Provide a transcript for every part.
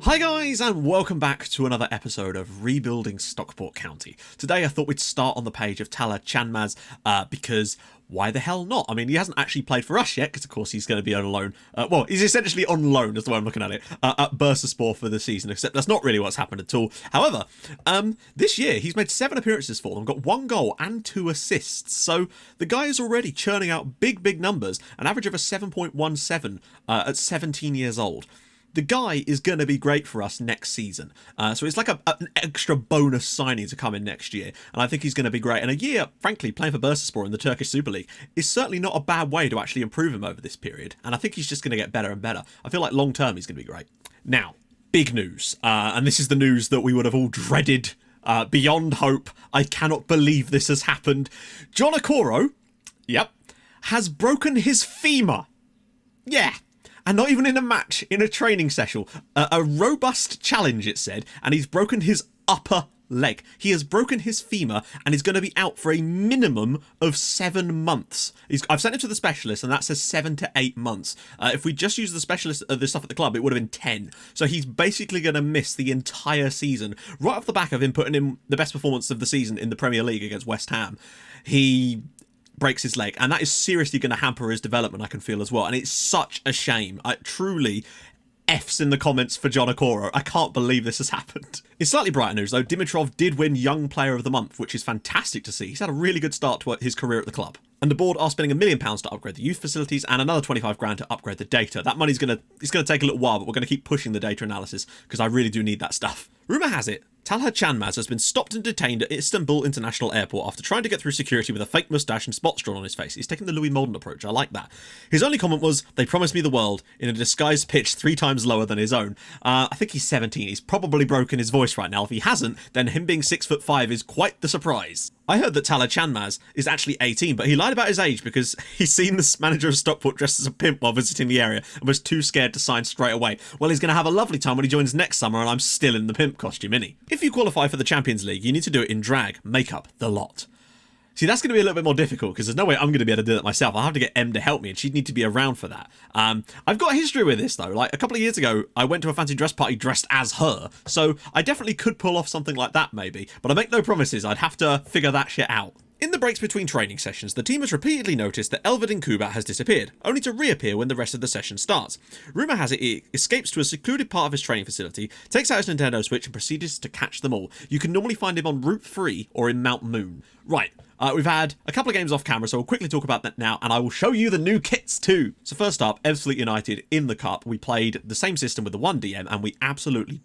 Hi guys, and welcome back to another episode of Rebuilding Stockport County. Today I thought we'd start on the page of Talah Chanas, because why the hell not? I mean, he hasn't actually played for us yet, because of course he's going to be on loan. Well, he's essentially on loan, is the way I'm looking at it, at Bursaspor for the season, except that's not really what's happened at all. However, this year he's made 7 appearances for them, got 1 goal and 2 assists, so the guy is already churning out big numbers, an average of a 7.17 at 17 years old. The guy is going to be great for us next season. So it's like an extra bonus signing to come in next year. And I think he's going to be great. And a year, frankly, playing for Bursaspor in the Turkish Super League is certainly not a bad way to actually improve him over this period. And I think he's just going to get better and better. I feel like long term he's going to be great. Now, big news. And this is the news that we would have all dreaded beyond hope. I cannot believe this has happened. John Okoro, yep, has broken his femur. Yeah. And not even in a match, in a training session. A robust challenge, it said, and he's broken his upper leg. He has broken his femur and is going to be out for a minimum of 7 months. I've sent him to the specialist, and that says 7 to 8 months. If we just used the specialist, the stuff at the club, it would have been 10. So he's basically going to miss the entire season. Right off the back of him putting in the best performance of the season in the Premier League against West Ham, he breaks his leg, and that is seriously going to hamper his development, I can feel as well, and it's such a shame. Truly, F's in the comments for John Okoro. I can't believe this has happened. In slightly brighter news though, Dimitrov did win Young Player of the Month, which is fantastic to see. He's had a really good start to his career at the club. And the board are spending £1 million to upgrade the youth facilities and another 25 grand to upgrade the data. That money's it's going to take a little while, but we're going to keep pushing the data analysis because I really do need that stuff. Rumour has it, Talah Chanas has been stopped and detained at Istanbul International Airport after trying to get through security with a fake moustache and spots drawn on his face. He's taking the Louis Molden approach. I like that. His only comment was, "They promised me the world," in a disguised pitch 3 times lower than his own. I think he's 17. He's probably broken his voice right now. If he hasn't, then him being 6'5" is quite the surprise. I heard that Talah Chanas is actually 18, but he lied about his age because he's seen the manager of Stockport dressed as a pimp while visiting the area and was too scared to sign straight away. Well, he's going to have a lovely time when he joins next summer, and I'm still in the pimp costume, innit? If you qualify for the Champions League, you need to do it in drag, makeup, the lot. See, that's going to be a little bit more difficult because there's no way I'm going to be able to do that myself. I'll have to get Em to help me, and she'd need to be around for that. I've got a history with this, though. Like, a couple of years ago, I went to a fancy dress party dressed as her, so I definitely could pull off something like that, maybe. But I make no promises. I'd have to figure that shit out. In the breaks between training sessions, the team has repeatedly noticed that Elvedin Kubat has disappeared, only to reappear when the rest of the session starts. Rumour has it he escapes to a secluded part of his training facility, takes out his Nintendo Switch and proceeds to catch them all. You can normally find him on Route 3 or in Mount Moon. Right, we've had a couple of games off camera, so we'll quickly talk about that now, and I will show you the new kits too. So first up, Ebbsfleet United in the Cup. We played the same system with the 1 DM, and we absolutely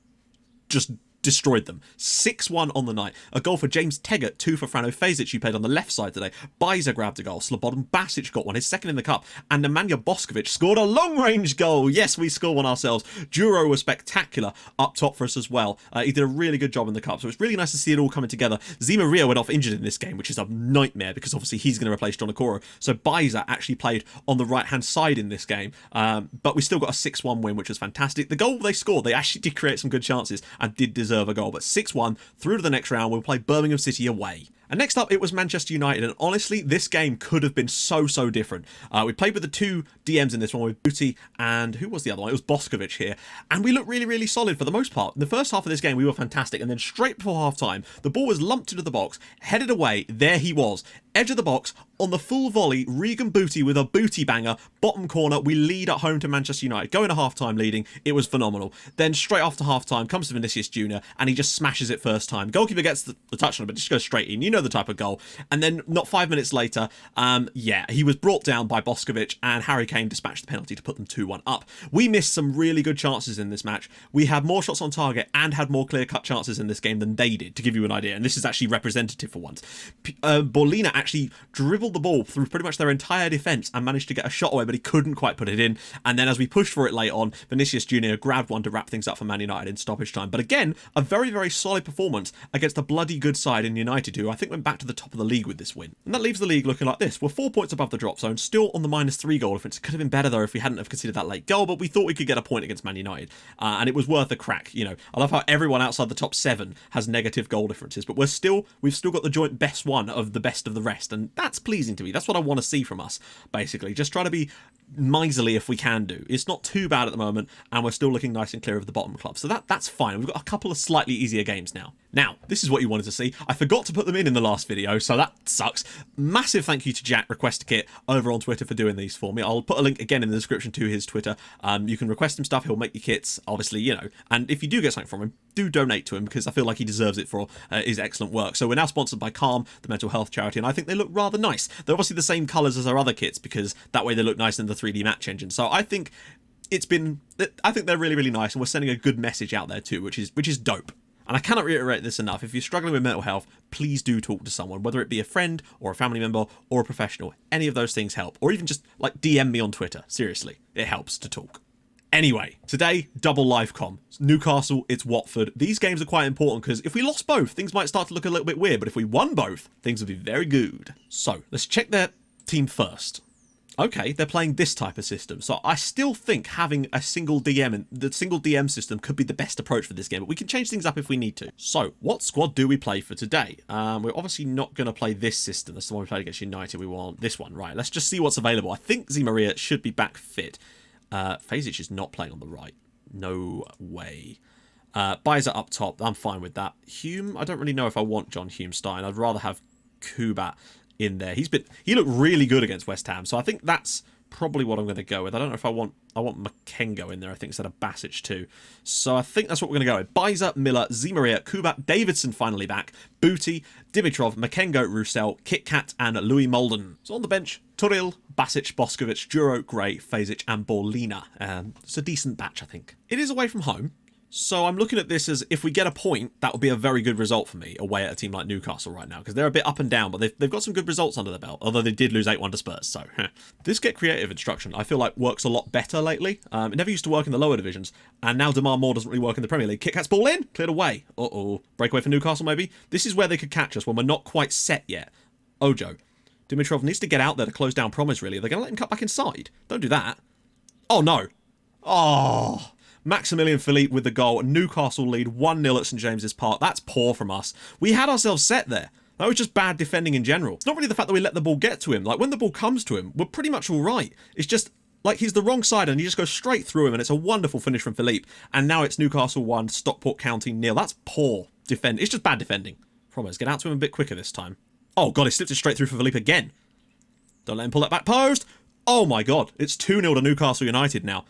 just destroyed them. 6-1 on the night. A goal for James Teggart, 2 for Frano Fazic, who played on the left side today. Bizer grabbed a goal. Slobodan Basic got one, his second in the cup. And Nemanja Boskovic scored a long-range goal. Yes, we scored one ourselves. Duro was spectacular up top for us as well. He did a really good job in the cup, so it's really nice to see it all coming together. Zima Rio went off injured in this game, which is a nightmare because obviously he's going to replace John Okoro. So Bizer actually played on the right-hand side in this game. But we still got a 6-1 win, which was fantastic. The goal they scored, they actually did create some good chances and did deserve a goal, but 6-1 through to the next round. We'll play Birmingham City away. And next up, it was Manchester United, and honestly, this game could have been so different. We played with the 2 DMs in this one, with Booty and who was the other one? It was Boskovic here, and we looked really solid for the most part. In the first half of this game, we were fantastic, and then straight before half-time, the ball was lumped into the box, headed away, there he was, edge of the box, on the full volley, Regan Booty with a booty banger, bottom corner, we lead at home to Manchester United, going to half-time leading, it was phenomenal. Then straight after half-time comes to Vinicius Jr., and he just smashes it first time. Goalkeeper gets the touch on it, but just goes straight in. You know the type of goal. And then not 5 minutes later, he was brought down by Boskovic, and Harry Kane dispatched the penalty to put them 2-1 up. We missed some really good chances in this match. We had more shots on target and had more clear-cut chances in this game than they did, to give you an idea. And this is actually representative for once. Borlina actually dribbled the ball through pretty much their entire defence and managed to get a shot away, but he couldn't quite put it in. And then as we pushed for it late on, Vinicius Jr. grabbed one to wrap things up for Man United in stoppage time. But again, a very solid performance against a bloody good side in United, who I think went back to the top of the league with this win. And that leaves the league looking like this. We're 4 points above the drop zone, still on the -3 goal difference. It could have been better though if we hadn't have conceded that late goal, but we thought we could get a point against Man United. And it was worth a crack, you know. I love how everyone outside the top 7 has negative goal differences, but we've still got the joint best one of the best of the rest, and that's pleasing to me. That's what I want to see from us, basically. Just try to be miserly if we can do. It's not too bad at the moment, and we're still looking nice and clear of the bottom club, so that's fine. We've got a couple of slightly easier games now. Now, this is what you wanted to see. I forgot to put them in the last video, so that sucks. Massive thank you to Jack Request a Kit over on Twitter for doing these for me. I'll put a link again in the description to his Twitter. You can request him stuff, he'll make you kits, obviously, you know, and if you do get something from him, do donate to him, because I feel like he deserves it for his excellent work. So we're now sponsored by Calm, the mental health charity, and I think they look rather nice. They're obviously the same colours as our other kits, because that way they look nice in the 3D match engine. So I think they're really, really nice, and we're sending a good message out there too, which is dope. And I cannot reiterate this enough. If you're struggling with mental health, please do talk to someone, whether it be a friend or a family member or a professional. Any of those things help. Or even just like DM me on Twitter. Seriously, it helps to talk. Anyway, today, double live com. It's Newcastle, it's Watford. These games are quite important because if we lost both, things might start to look a little bit weird. But if we won both, things would be very good. So, let's check their team first. Okay, they're playing this type of system, so I still think having a single DM and the single DM system could be the best approach for this game, but we can change things up if we need to. So, what squad do we play for today? We're obviously not going to play this system. That's the one we played against United. We want this one, right? Let's just see what's available. I think Maria should be back fit. Fazic is not playing on the right. No way. Bizer up top. I'm fine with that. Hume, I don't really know if I want John Hume starting. I'd rather have Kubat in there. He looked really good against West Ham, so I think that's probably what I'm going to go with. I don't know if I want Makengo in there, I think, instead of Basic too. So I think that's what we're going to go with. Bizer, Miller, Maria, Kubat, Davidson finally back, Booty, Dimitrov, Makengo, Roussel, Kit Kat, and Louis Molden. So on the bench, Turil, Basic, Boskovic, Duro, Gray, Fazic, and Borlina. It's a decent batch, I think. It is away from home, so I'm looking at this as if we get a point, that would be a very good result for me away at a team like Newcastle right now, because they're a bit up and down, but they've got some good results under their belt, although they did lose 8-1 to Spurs, so this get creative instruction I feel like works a lot better lately. It never used to work in the lower divisions, and now Demand More doesn't really work in the Premier League. Kit Kat's ball in, cleared away. Breakaway for Newcastle maybe? This is where they could catch us when we're not quite set yet. Ojo. Dimitrov needs to get out there to close down Promise, really. They're going to let him cut back inside. Don't do that. Oh, no. Oh... Maximilian Philippe with the goal. Newcastle lead 1-0 at St James's Park. That's poor from us. We had ourselves set there. That was just bad defending in general. It's not really the fact that we let the ball get to him. Like, when the ball comes to him, we're pretty much all right. It's just, like, he's the wrong side and he just goes straight through him, and it's a wonderful finish from Philippe. And now it's Newcastle 1, Stockport County 0. That's poor defend. It's just bad defending. Promise, get out to him a bit quicker this time. Oh, God, he slipped it straight through for Philippe again. Don't let him pull that back post. Oh, my God. It's 2-0 to Newcastle United now.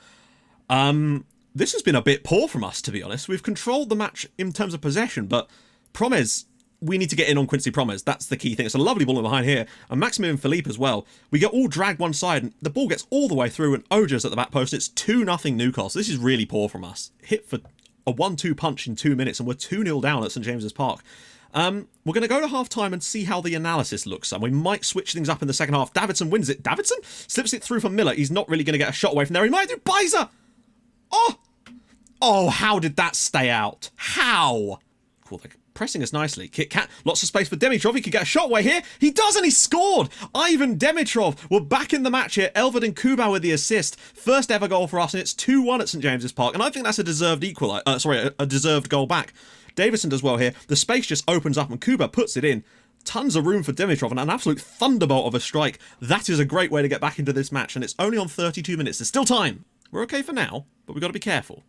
This has been a bit poor from us, to be honest. We've controlled the match in terms of possession, but Promes, we need to get in on Quincy Promes. That's the key thing. It's a lovely ball in behind here. And Maximilian Philippe as well. We get all dragged one side, and the ball gets all the way through, and Ojo's at the back post. It's 2-0 Newcastle. This is really poor from us. Hit for a 1-2 punch in 2 minutes, and we're 2-0 down at St James's Park. We're going to go to half-time and see how the analysis looks, and we might switch things up in the second half. Davidson wins it. Davidson slips it through for Miller. He's not really going to get a shot away from there. He might do. Bizer! Oh, how did that stay out? How? Cool, they're pressing us nicely. Kit Kat, lots of space for Dimitrov. He could get a shot away here. He does, and he scored! Ivan Dimitrov, we're back in the match here. Elved and Kuba with the assist. First ever goal for us, and it's 2-1 at St James's Park, and I think that's a deserved a deserved goal back. Davison does well here. The space just opens up, and Kuba puts it in. Tons of room for Dimitrov, and an absolute thunderbolt of a strike. That is a great way to get back into this match, and it's only on 32 minutes. There's still time. We're okay for now, but we've got to be careful.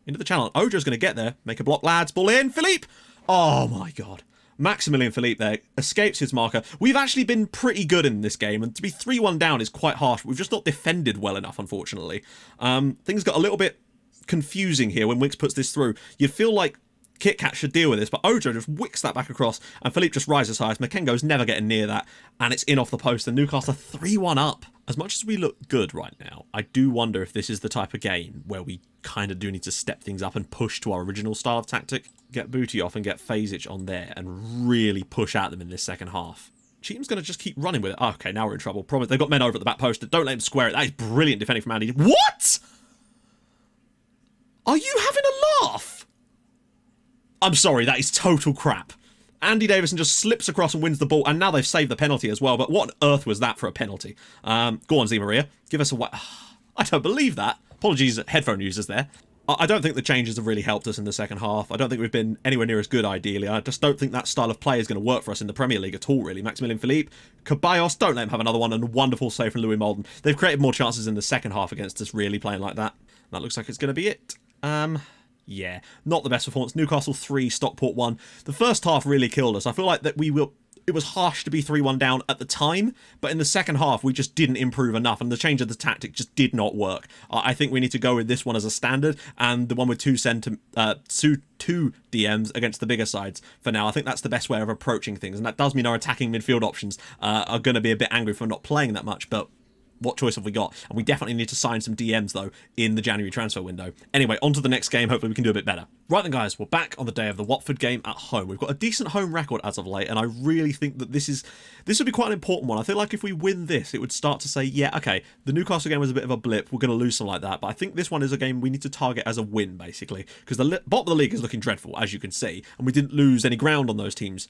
Into the channel. Ojo's going to get there. Make a block, lads. Ball in. Philippe. Oh, my God. Maximilian Philippe there escapes his marker. We've actually been pretty good in this game, and to be 3-1 down is quite harsh. We've just not defended well enough, unfortunately. Things got a little bit confusing here when Winks puts this through. You'd feel like Kit Kat should deal with this, but Ojo just wicks that back across, and Philippe just rises high. Makengo's never getting near that, and it's in off the post, and Newcastle 3-1 up. As much as we look good right now, I do wonder if this is the type of game where we kind of do need to step things up and push to our original style of tactic. Get Booty off and get Fazic on there and really push at them in this second half. Cheatham's going to just keep running with it. Oh, okay, now we're in trouble. Promise, they've got men over at the back post. Don't let him square it. That is brilliant defending from Andy. What? Are you having a laugh? I'm sorry, that is total crap. Andy Davison just slips across and wins the ball, and now they've saved the penalty as well, but what on earth was that for a penalty? Go on, Maria. Give us a... I don't believe that. Apologies, headphone users there. I don't think the changes have really helped us in the second half. I don't think we've been anywhere near as good, ideally. I just don't think that style of play is going to work for us in the Premier League at all, really. Maximilian Philippe, Ceballos, don't let him have another one, and a wonderful save from Louis Molden. They've created more chances in the second half against us, really, playing like that. That looks like it's going to be it. Yeah, not the best performance. Newcastle 3, Stockport 1. The first half really killed us. I feel like that it was harsh to be 3-1 down at the time, but in the second half we just didn't improve enough, and the change of the tactic just did not work. I think we need to go with this one as a standard, and the one with two DMs against the bigger sides for now. I think that's the best way of approaching things, and that does mean our attacking midfield options are going to be a bit angry for not playing that much, but what choice have we got? And we definitely need to sign some DMs, though, in the January transfer window. Anyway, on to the next game. Hopefully we can do a bit better. Right then, guys, we're back on the day of the Watford game at home. We've got a decent home record as of late, and I really think that this would be quite an important one. I feel like if we win this, it would start to say, yeah, okay, the Newcastle game was a bit of a blip. We're going to lose something like that. But I think this one is a game we need to target as a win, basically, because the bottom of the league is looking dreadful, as you can see, and we didn't lose any ground on those teams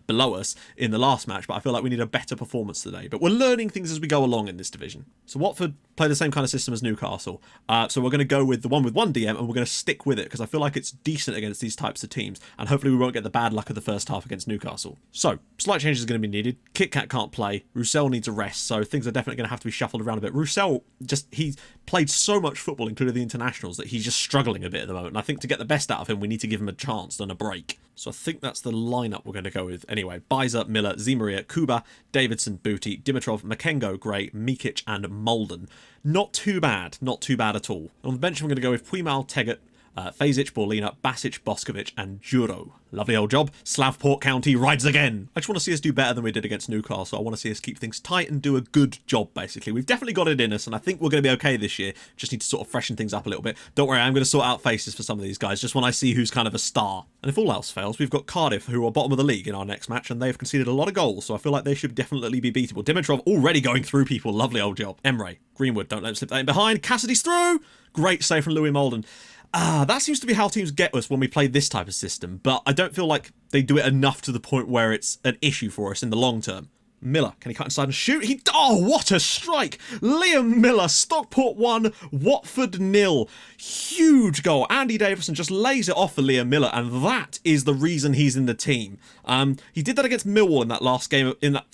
below us in the last match, but I feel like we need a better performance today. But we're learning things as we go along in this division. So Watford play the same kind of system as Newcastle. So we're going to go with the one with one DM, and we're going to stick with it, because I feel like it's decent against these types of teams, and hopefully we won't get the bad luck of the first half against Newcastle. So, slight changes are going to be needed. Kit Kat can't play. Roussel needs a rest, so things are definitely going to have to be shuffled around a bit. Roussel, he's played so much football, including the internationals, that he's just struggling a bit at the moment, and I think to get the best out of him, we need to give him a chance and a break. So I think that's the lineup we're going to go with. Anyway, Bizer, Miller, Zimaria, Kuba, Davidson, Booty, Dimitrov, Makengo, Gray, Mikic, and Molden. Not too bad. Not too bad at all. On the bench, I'm going to go with Puimal, Tegot, Fazic, Borlina, Basic, Boskovic, and Juro. Lovely old job. Stockport County rides again. I just want to see us do better than we did against Newcastle. I want to see us keep things tight and do a good job, basically. We've definitely got it in us, and I think we're going to be okay this year. Just need to sort of freshen things up a little bit. Don't worry, I'm going to sort out faces for some of these guys, just when I see who's kind of a star. And if all else fails, we've got Cardiff, who are bottom of the league in our next match, and they've conceded a lot of goals, so I feel like they should definitely be beatable. Dimitrov already going through people. Lovely old job. Emre, Greenwood, don't let him slip that in behind. Cassidy's through. Great save from Louis Molden. That seems to be how teams get us when we play this type of system, but I don't feel like they do it enough to the point where it's an issue for us in the long term. Miller, can he cut inside and shoot? Oh, what a strike! Liam Miller, Stockport 1, Watford 0. Huge goal. Andy Davison just lays it off for Liam Miller, and that is the reason he's in the team. He did that against Millwall in that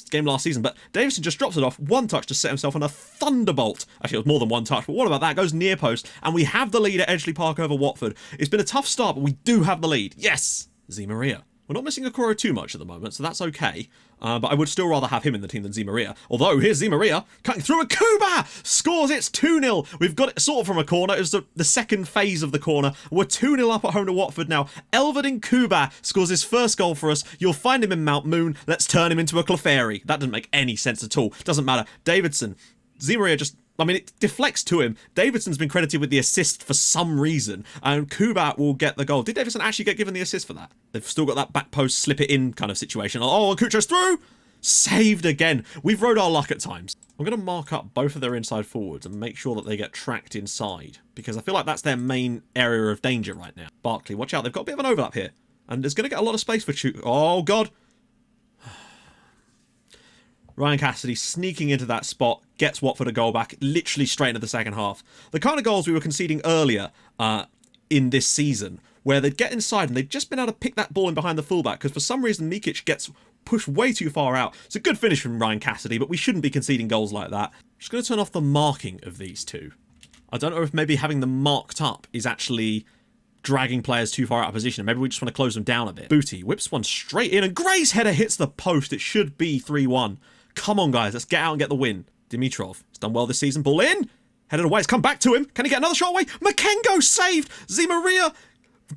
game last season, but Davison just drops it off, one touch to set himself on a thunderbolt. Actually, it was more than one touch, but what about that? Goes near post, and we have the lead at Edgeley Park over Watford. It's been a tough start, but we do have the lead. Yes! Zimaria. We're not missing Okoro too much at the moment, so that's okay. But I would still rather have him in the team than Zimaria. Although, here's Zimaria, cutting through, and Kuba scores. It's 2-0. We've got it sort of from a corner. It was the second phase of the corner. We're 2-0 up at home to Watford now. Elverdin Kuba scores his first goal for us. You'll find him in Mount Moon. Let's turn him into a Clefairy. That doesn't make any sense at all. Doesn't matter. Davidson. Zimaria just... it deflects to him. Davidson's been credited with the assist for some reason, and Kuba will get the goal. Did Davidson actually get given the assist for that? They've still got that back post, slip it in kind of situation. Oh, Kucho's through! Saved again. We've rode our luck at times. I'm going to mark up both of their inside forwards and make sure that they get tracked inside, because I feel like that's their main area of danger right now. Barkley, watch out. They've got a bit of an overlap here, and there's going to get a lot of space for Chu. Oh, God. Ryan Cassidy sneaking into that spot, gets Watford a goal back, literally straight into the second half. The kind of goals we were conceding earlier in this season, where they'd get inside and they'd just been able to pick that ball in behind the fullback, because for some reason Mikic gets pushed way too far out. It's a good finish from Ryan Cassidy, but we shouldn't be conceding goals like that. Just going to turn off the marking of these two. I don't know if maybe having them marked up is actually dragging players too far out of position. Maybe we just want to close them down a bit. Booty whips one straight in, and Gray's header hits the post. It should be 3-1. Come on, guys. Let's get out and get the win. Dimitrov has done well this season. Ball in. Headed away. It's come back to him. Can he get another shot away? Makengo saved. Zimaria.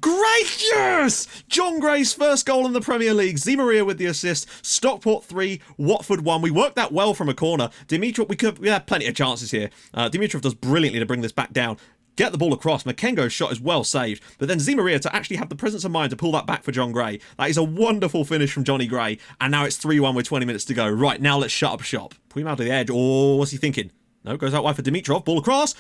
Great. Yes! John Gray's first goal in the Premier League. Zimaria with the assist. Stockport 3. Watford 1. We worked that well from a corner. Dimitrov, we had plenty of chances here. Dimitrov does brilliantly to bring this back down. Get the ball across. Makengo's shot is well saved. But then Zimaria to actually have the presence of mind to pull that back for John Gray. That is a wonderful finish from Johnny Gray. And now it's 3-1 with 20 minutes to go. Right, now let's shut up shop. Put him out to the edge. Oh, what's he thinking? No, goes out wide for Dimitrov. Ball across.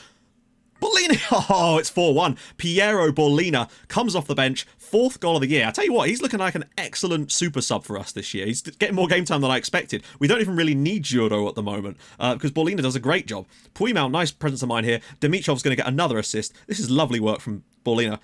Borlina. Oh, it's 4-1. Piero Borlina comes off the bench. 4th goal of the year. I tell you what, he's looking like an excellent super sub for us this year. He's getting more game time than I expected. We don't even really need Juro at the moment because Borlina does a great job. Puimal, nice presence of mind here. Dimitrov's going to get another assist. This is lovely work from Paulina.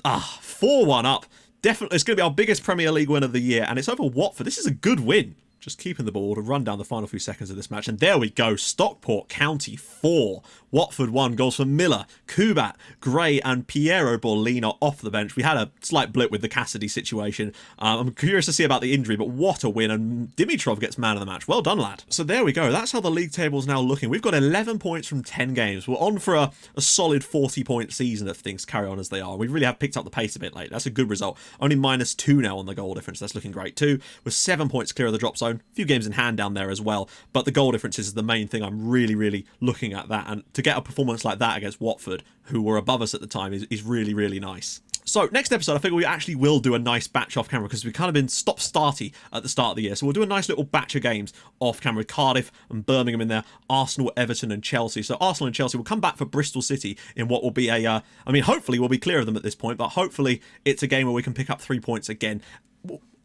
4-1 up. Definitely, it's going to be our biggest Premier League win of the year, and it's over Watford. This is a good win. Just keeping the ball to run down the final few seconds of this match. And there we go. Stockport County 4. Watford 1. Goals for Miller, Kubat, Gray and Piero Borlino off the bench. We had a slight blip with the Cassidy situation. I'm curious to see about the injury, but what a win. And Dimitrov gets man of the match. Well done, lad. So there we go. That's how the league table is now looking. We've got 11 points from 10 games. We're on for a solid 40-point season if things carry on as they are. We really have picked up the pace a bit late. That's a good result. Only -2 now on the goal difference. That's looking great too. We're 7 points clear of the drop zone. A few games in hand down there as well, but the goal differences is the main thing. I'm really looking at that, and to get a performance like that against Watford, who were above us at the time, is really nice. So next episode, I figure we actually will do a nice batch off camera, because we've kind of been stop-starty at the start of the year. So we'll do a nice little batch of games off camera with Cardiff and Birmingham in there, Arsenal, Everton and Chelsea. So Arsenal and Chelsea will come back for Bristol City in what will be a, I mean, hopefully we'll be clear of them at this point, but hopefully it's a game where we can pick up 3 points again.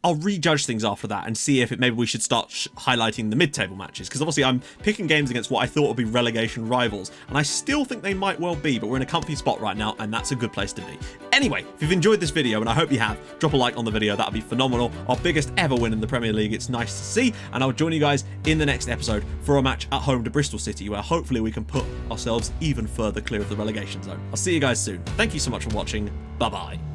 I'll rejudge things after that and see if maybe we should start highlighting the mid-table matches, because obviously I'm picking games against what I thought would be relegation rivals, and I still think they might well be, but we're in a comfy spot right now, and that's a good place to be. Anyway, if you've enjoyed this video, and I hope you have, drop a like on the video. That would be phenomenal. Our biggest ever win in the Premier League. It's nice to see, and I'll join you guys in the next episode for a match at home to Bristol City, where hopefully we can put ourselves even further clear of the relegation zone. I'll see you guys soon. Thank you so much for watching. Bye-bye.